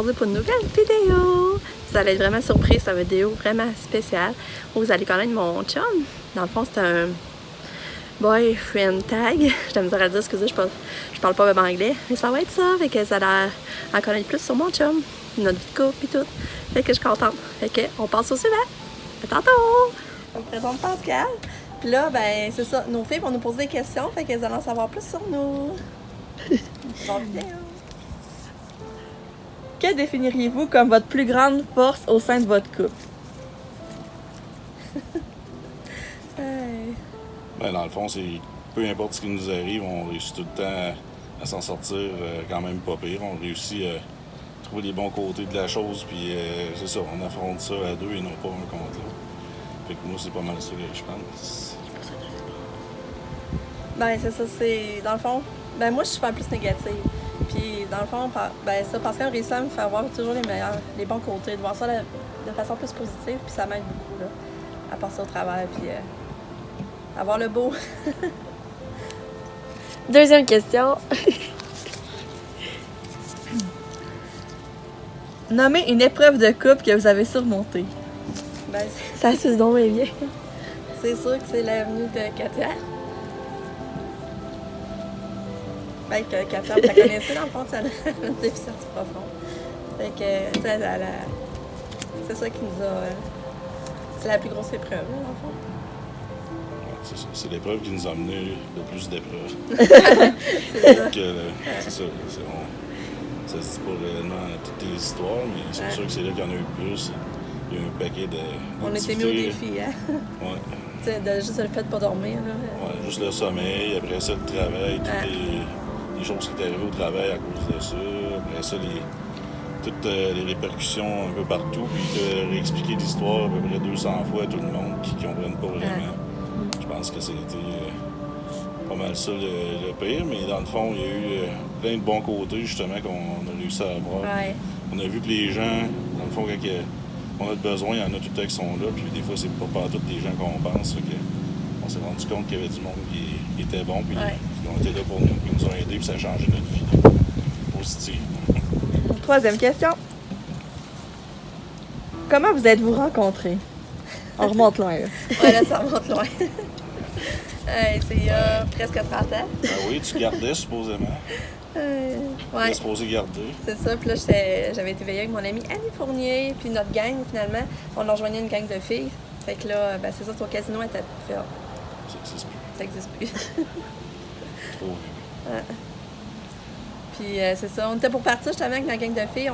aujourd'hui pour une nouvelle vidéo. Vous allez être vraiment surpris, c'est une vidéo vraiment spéciale où vous allez connaître mon chum. Dans le fond, c'est un boyfriend tag. Je t'aime à dire, excusez, je parle pas même anglais, mais ça va être ça. Fait que vous allez en connaître plus sur mon chum, notre vie de couple et tout. Fait que je suis contente. Fait que on passe au suivant. À tantôt! Je me présente Pascal. Puis là, ben, c'est ça. Nos filles vont nous poser des questions. Fait qu'elles allont en savoir plus sur nous. Bonne vidéo. Que définiriez-vous comme votre plus grande force au sein de votre couple? Ben, dans le fond, c'est peu importe ce qui nous arrive, on réussit tout le temps à s'en sortir quand même pas pire. On réussit à trouver les bons côtés de la chose, puis c'est ça, on affronte ça à deux et non pas un contre l'autre. Fait que moi, c'est pas mal ça que je pense. Ben, c'est ça, c'est. Dans le fond, ben, moi, je suis super plus négative. Puis, dans le fond, ben, ça, Pascal réussit à me faire voir toujours les bons côtés, de voir ça de façon plus positive, puis ça m'aide beaucoup, là, à passer au travail, puis avoir le beau. Deuxième question. Nommez une épreuve de couple que vous avez surmontée. Ben, Ça se donc bien. c'est sûr que c'est l'avenue de Katia. Ben, que Katia, tu la connaissais dans le fond, ça a une déficience profonde. Fait que, tu sais, c'est ça qui nous a. C'est la plus grosse épreuve, là, dans le fond. Ouais, c'est ça. C'est l'épreuve qui nous a amené le plus d'épreuves. C'est ça. C'est ça. Ça se dit pas réellement toutes les histoires, mais c'est sûr que c'est là qu'il y en a eu plus. Il y a eu un paquet de. On était mis au défi, hein? Ouais. Tu sais, juste le fait de pas dormir, là. Ouais, juste le sommeil, après ça, le travail, toutes les choses qui étaient arrivées au travail à cause de ça. Après ça, toutes les répercussions un peu partout, puis de réexpliquer l'histoire à peu près 200 fois à tout le monde qui ne comprennent pas vraiment. Je pense que c'était pas mal ça le pire, mais dans le fond, il y a eu plein de bons côtés, justement, qu'on a réussi à avoir. Ouais. On a vu que les gens, dans le fond, quand on a besoin, il y en a tout le temps qui sont là, puis des fois, c'est pas tous des gens qu'on pense. On s'est rendu compte qu'il y avait du monde qui était bon, puis qui ont été là pour nous, qui nous ont aidés, puis ça a changé notre vie positive. Troisième question. Comment vous êtes-vous rencontrés? On remonte loin, là. Ouais, là, ça remonte loin. C'est il y a presque 30 ans. Ah oui, tu gardais supposément. Tu Ouais, es supposé garder. c'est ça. Puis là, j'avais été veillée avec mon amie Annie Fournier, puis notre gang, finalement, on a rejoint une gang de filles. Fait que là, ben, c'est ça, c'est au casino à Tapifert. Ça existe plus. Ça n'existe plus. Trop vieux. Ouais. Puis c'est ça, on était pour partir justement avec la gang de filles,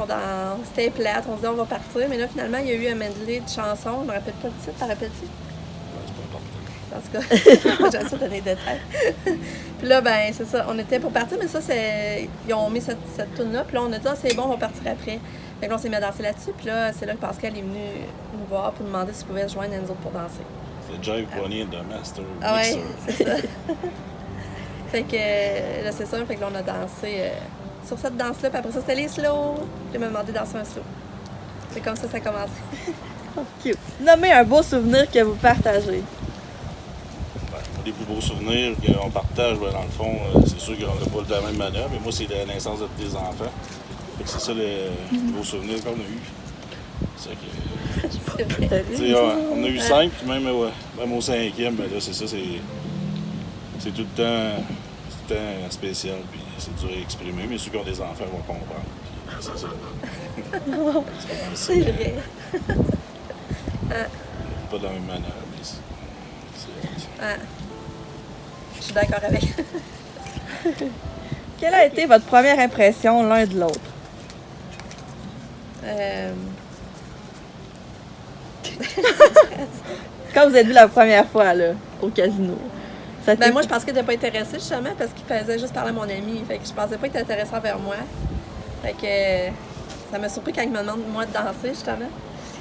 c'était plate, on se disait on va partir, mais là finalement il y a eu un medley de chansons, je me rappelle pas le titre, t'en rappelles-tu? Ouais, c'est pas important. En tout cas, j'aime ça donner des détails. Puis là, ben c'est ça, on était pour partir, mais ça, ils ont mis cette tune-là, puis là on a dit, ah, c'est bon, on va partir après. Fait que là, on s'est mis à danser là-dessus, puis là, c'est là que Pascal est venu nous voir pour nous demander s'il pouvait se joindre à nous autres pour danser. C'est Jive Bonnie and the Master Ah ouais, Mixer. c'est ça. Fait que là, c'est ça, fait que là, on a dansé sur cette danse-là, puis après ça, c'était les slow. Puis il m'a demandé de danser un slow. C'est comme ça a commencé. Cute. Nommez un beau souvenir que vous partagez. Ben, les plus beaux souvenirs qu'on partage, ben, dans le fond, c'est sûr qu'on n'a pas la même manière, mais moi, c'est la naissance de tous les enfants. Fait que c'est ça le beau souvenir qu'on a eu. C'est que, C'est vrai. tu sais, on a eu 5, puis même au 5e, ben là, c'est ça, c'est tout le temps spécial, puis c'est dur à exprimer, mais ceux qui ont des enfants vont comprendre. Puis c'est ça. C'est vrai. Pas de la même manière, mais c'est Je suis d'accord avec. Quelle a été votre première impression l'un de l'autre? Quand vous êtes vu la première fois, là, au casino. Ben moi, je pensais qu'il n'était pas intéressé, justement, parce qu'il faisait juste parler à mon ami. Fait que je pensais pas qu'il était intéressant vers moi. Fait que ça m'a surpris quand il me demande, moi, de danser, justement.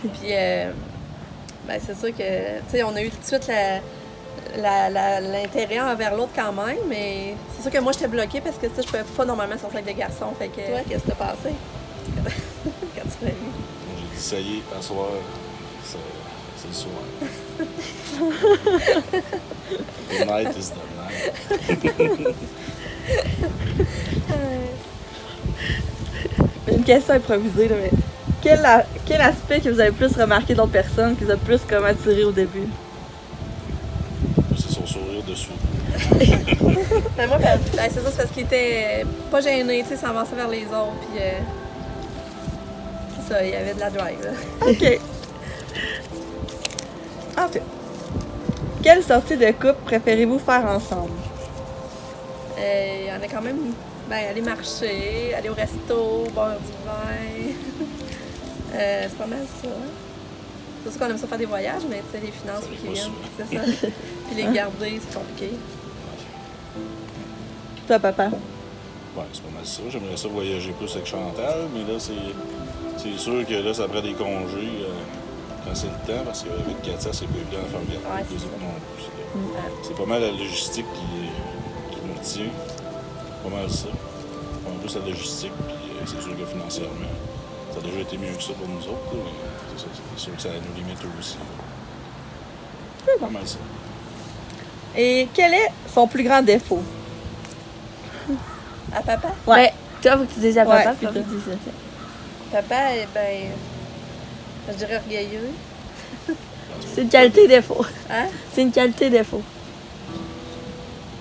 Puis, ben c'est sûr que, tu sais, on a eu tout de suite l'intérêt envers l'autre quand même, mais c'est sûr que moi, j'étais bloquée parce que, tu sais, je pouvais pas normalement sortir avec des garçons. Fait que, toi, qu'est-ce qui t'a passé? Quand tu m'as vu? j'ai dit, ça y est, à soir, c'est le soir. The night is the night. Une question improvisée, là, mais quel aspect que vous avez plus remarqué d'autres personnes, qui vous a plus comme attiré au début? C'est son sourire dessous. Mais moi, c'est ça, c'est parce qu'il était pas gêné, tu sais, s'avancer vers les autres, puis c'est ça, il y avait de la drive, là. OK. Ensuite, quelle sortie de couple préférez-vous faire ensemble? Il y en a quand même, aller marcher, aller au resto, boire du vin. C'est pas mal ça. C'est sûr qu'on aime ça faire des voyages, mais tu sais, les finances, Ça faut arrive qu'ils pas viennent, souvent. c'est ça. Puis les garder, c'est compliqué. Toi, papa? Ouais, c'est pas mal ça. J'aimerais ça voyager plus avec Chantal, mais là, c'est sûr que là, ça prend des congés quand c'est le temps, parce qu'avec Katia, c'est pas évident de faire garder Ouais, les c'est autres non plus. Ouais. C'est pas mal la logistique qui nous retient. Pas mal ça. En plus, la logistique, puis c'est sûr que financièrement, ça a déjà été mieux que ça pour nous autres. Là, mais c'est sûr que ça nous limite aussi. C'est Pas mal ça. Et quel est son plus grand défaut? À papa? Ouais. Ben, toi, faut que tu dises à Ouais, papa, puis puis toi. tu dis ça. Papa, je dirais orgueilleux. C'est une qualité défaut. Hein? C'est une qualité défaut.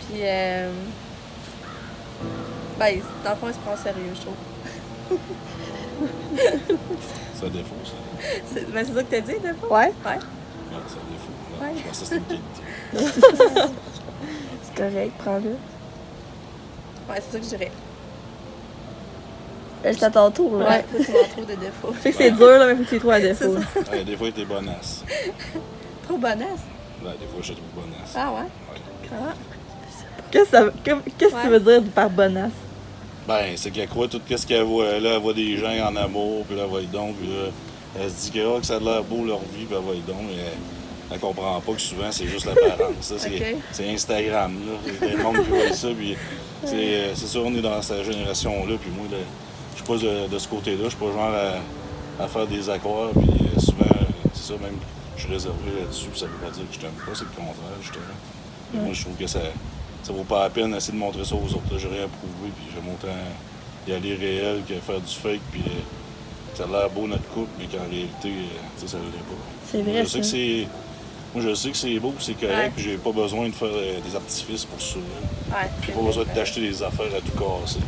Puis, dans le fond, il se prend au sérieux, je trouve. C'est un défaut, ça. C'est ça que t'as dit, des fois? Ouais. Ouais. Ouais, c'est un défaut. Ouais, Ouais. Je pense que c'est une qualité. C'est correct, prends-le. Ouais, c'est ça que je dirais. Là, c'est à ton tour, là. Ouais, toi, tu m'en trouves des défauts. Je sais que c'est dur, là, mais faut que tu trouves un défaut. Ouais, des fois, il était bonasse. Trop bonasse. Ouais, des fois, je te trouve bonasse. Ah ouais? Ouais. Ah. Qu'est-ce que tu veux dire par bonasse? Ben, c'est qu'elle croit tout ce qu'elle voit. Là, elle voit des gens en amour, puis là, elle va y donc, puis là, elle se dit que ça a l'air beau leur vie, puis elle va y donc, mais elle comprend pas que souvent, c'est juste l'apparence. Ça, Ok. c'est Instagram, là. Il y a des monde qui voit ça, puis c'est sûr, on est dans cette génération-là, puis moi, là, je suis pas de ce côté-là, je suis pas genre à faire des accords, puis souvent, c'est ça, même, je suis réservé là-dessus, puis ça veut pas dire que je t'aime pas, c'est le contraire, justement. Mais moi, je trouve que ça vaut pas la peine d'essayer de montrer ça aux autres. Là, j'ai rien prouvé, puis j'aime autant y aller réel que faire du fake, puis ça a l'air beau notre couple, mais qu'en réalité, tu sais, ça ne l'est pas. C'est vrai, Je sais que ça. moi, je sais que c'est beau, puis c'est correct, Ouais. puis j'ai pas besoin de faire des artifices pour ça. Là. Ouais. J'ai pas besoin de t'acheter des affaires à tout casser.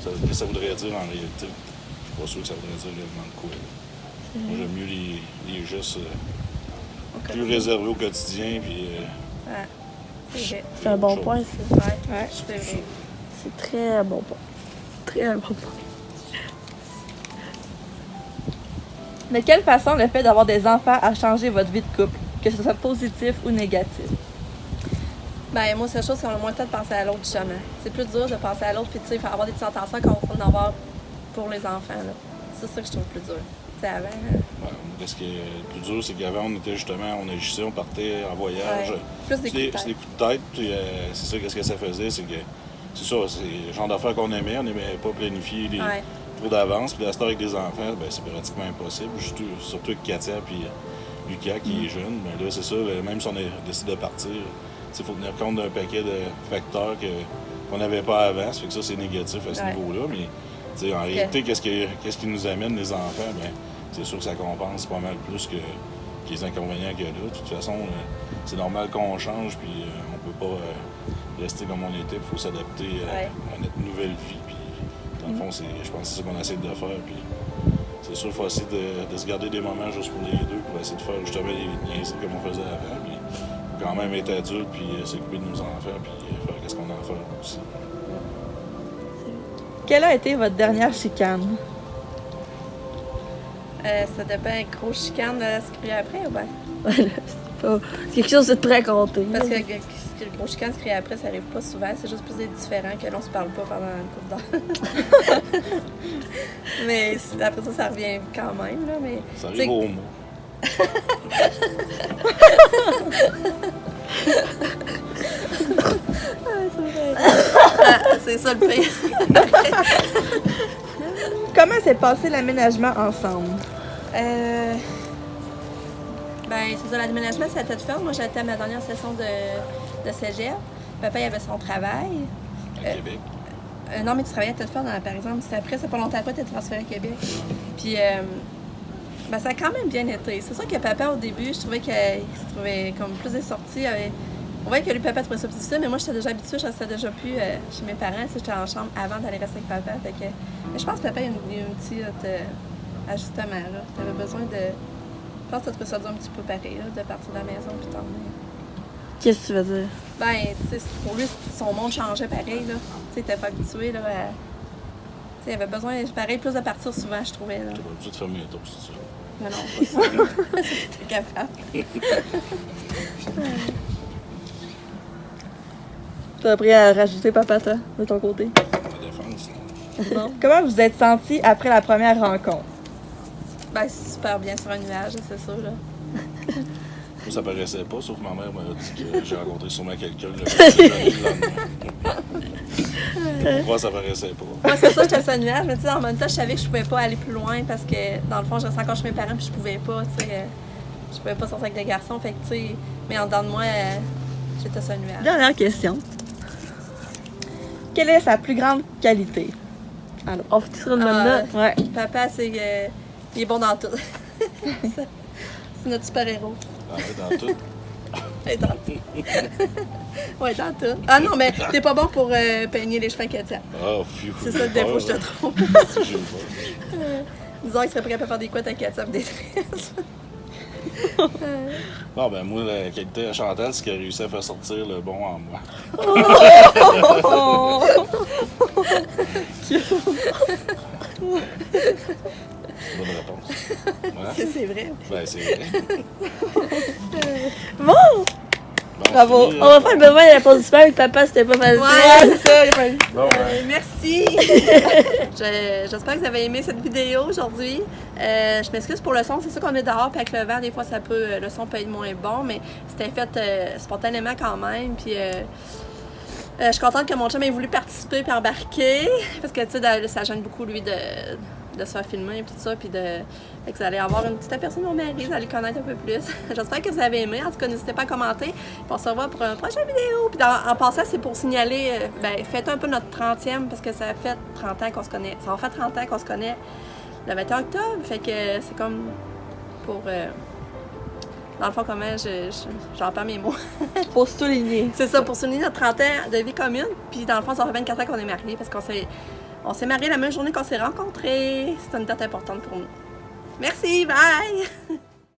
Qu'est-ce que ça voudrait dire en réalité? Je suis pas sûr que ça voudrait dire réellement de quoi. Là. Moi, j'aime mieux les gestes plus réservés au quotidien, puis... Ouais. C'est vrai. C'est un bon point, ça. Ouais. Ouais. C'est vrai. C'est très bon point. Très bon point. De quelle façon le fait d'avoir des enfants a changé votre vie de couple, que ce soit positif ou négatif? Ben, moi, c'est la chose qu'on a moins le temps de penser à l'autre, justement. C'est plus dur de penser à l'autre, puis tu sais, avoir des petites intentions qu'on va en avoir pour les enfants, là. C'est ça que je trouve plus dur. Tu sais, avant. Ouais, ce qui est le plus dur, c'est qu'avant, on agissait, on partait en voyage. Ouais. Plus des coups de C'est des tête. coups de tête, puis c'est ça, qu'est-ce que ça faisait, c'est que, c'est ça, c'est le genre d'affaires qu'on aimait, on n'aimait pas planifier Ouais. trop d'avance, puis la star avec des enfants, ben, c'est pratiquement impossible, surtout avec Katia, puis Lucas, qui est jeune, mais là, c'est ça, même si on décide de partir, il faut tenir compte d'un paquet de facteurs qu'on n'avait pas avant, ça fait que ça, c'est négatif à ce Ouais. niveau-là, mais tu sais, en réalité, qu'est-ce qui nous amène, les enfants, ben, c'est sûr que ça compense pas mal plus que les inconvénients qu'il y a là. De toute façon, c'est normal qu'on change, puis on peut pas rester comme on était, il faut s'adapter Ouais. à notre nouvelle vie, puis dans le fond, je pense que c'est ça qu'on essaie de faire, puis c'est sûr qu'il faut essayer de se garder des moments juste pour les deux, pour essayer de faire justement les niaiseries comme on faisait avant, puis quand même être adulte, puis s'occuper de nos enfants, puis faire qu'est-ce qu'on a à faire aussi. Quelle a été votre dernière chicane? Ça dépend, gros chicane, ce qu'il y a après ou bien? Voilà, c'est pas quelque chose de très compté. Parce que le gros chicane, ce qu'il y a après, ça arrive pas souvent. C'est juste plus des différents que l'on se parle pas pendant une couple d'heures. Mais après ça, ça revient quand même, là. Mais, Ça tu sais, arrive au mot. c'est ça le pire. Comment s'est passé l'aménagement ensemble? Ben, c'est ça, l'aménagement, ça a été fait. Moi, j'étais à ma dernière session de cégep. Papa, il avait son travail. À Québec. Non, mais tu travaillais à Thetford, par exemple. C'était après, ça fait pas longtemps après, tu es transféré à Québec. Puis, ben, ça a quand même bien été. C'est sûr que papa, au début, je trouvais qu'il se trouvait comme plus des sorties. On voyait que lui, papa trouvait ça plus difficile, mais moi, j'étais déjà habituée. Je restais déjà plus chez mes parents. Tu sais, j'étais en chambre avant d'aller rester avec papa. Fait que, mais je pense que papa, il y a un petit ajustement. Tu avais besoin de. Je pense que tu as trouvé ça dur un petit peu pareil, là, de partir de la maison puis t'emmener. Qu'est-ce que tu veux dire? Ben, tu sais, pour lui, son monde changeait pareil, là. Tu sais, il était pas habitué, là, à... Tu sais, il avait besoin, pareil, plus de partir souvent, je trouvais, là. T'as pas besoin de fermer un toast, ça. Mais non, pas ça. C'était capable. T'as appris à rajouter papa, toi, de ton côté? La défense, non. Non. Comment vous êtes senti après la première rencontre? Ben, super bien sur un nuage, c'est sûr, là. Moi, ça paraissait pas, sauf que ma mère m'a dit que j'ai rencontré sûrement quelqu'un le lendemain. Pourquoi ça paraissait pas? Moi, c'est ça, j'étais sur un nuage, mais tu sais, en même temps, je savais que je pouvais pas aller plus loin parce que, dans le fond, je restais encore chez mes parents puis je pouvais pas, tu sais. Je pouvais pas sortir avec des garçons, fait que, tu sais, mais en dedans de moi, j'étais sur un nuage. Dernière question. Quelle est sa plus grande qualité? Alors, on fait sur une bonne Ah, note. Ouais. Papa, c'est. Il est bon dans tout. C'est notre super-héros. En fait, dans tout. Ouais, dans tout. Ouais, dans tout. Ah non, mais t'es pas bon pour peigner les cheveux à Katia. Ah, fiou. C'est ça le défaut, je te trompe. Si j'ai pas. Disons qu'il serait prêt à faire des couettes à Katia avec des tresses. Bon, ben, moi, la qualité à Chantal, c'est qu'elle a réussi à faire sortir le bon en moi. Oh! Bonne réponse. Ouais. C'est vrai. Ben, c'est vrai. Bon! Bon, Bravo. c'est fini, On va faire le besoin de l'applaudissement avec papa, c'était pas facile. Ouais. C'est ça, il a fallu. Bon, ouais. Merci! J'espère que vous avez aimé cette vidéo aujourd'hui. Je m'excuse pour le son, c'est sûr qu'on est dehors, puis avec le vent, des fois, le son peut être moins bon, mais c'était fait spontanément quand même. Puis je suis contente que mon chum ait voulu participer puis embarquer, parce que tu sais, ça gêne beaucoup, lui, de se faire filmer et tout ça, puis fait que vous allez avoir une petite aperçu de mon mari, vous allez le connaître un peu plus. J'espère que vous avez aimé. En tout cas, n'hésitez pas à commenter. Puis on se revoit pour une prochaine vidéo. Puis en passant, c'est pour signaler, faites un peu notre 30e, parce que ça fait 30 ans qu'on se connaît. Ça va faire 30 ans qu'on se connaît le 21 octobre. Fait que c'est comme pour... dans le fond, comment j'en perds mes mots. Pour souligner. C'est ça, pour souligner notre 30 ans de vie commune. Puis dans le fond, ça fait 24 ans qu'on est mariés, parce qu'on s'est mariés la même journée qu'on s'est rencontrés. C'est une date importante pour nous. Merci, bye!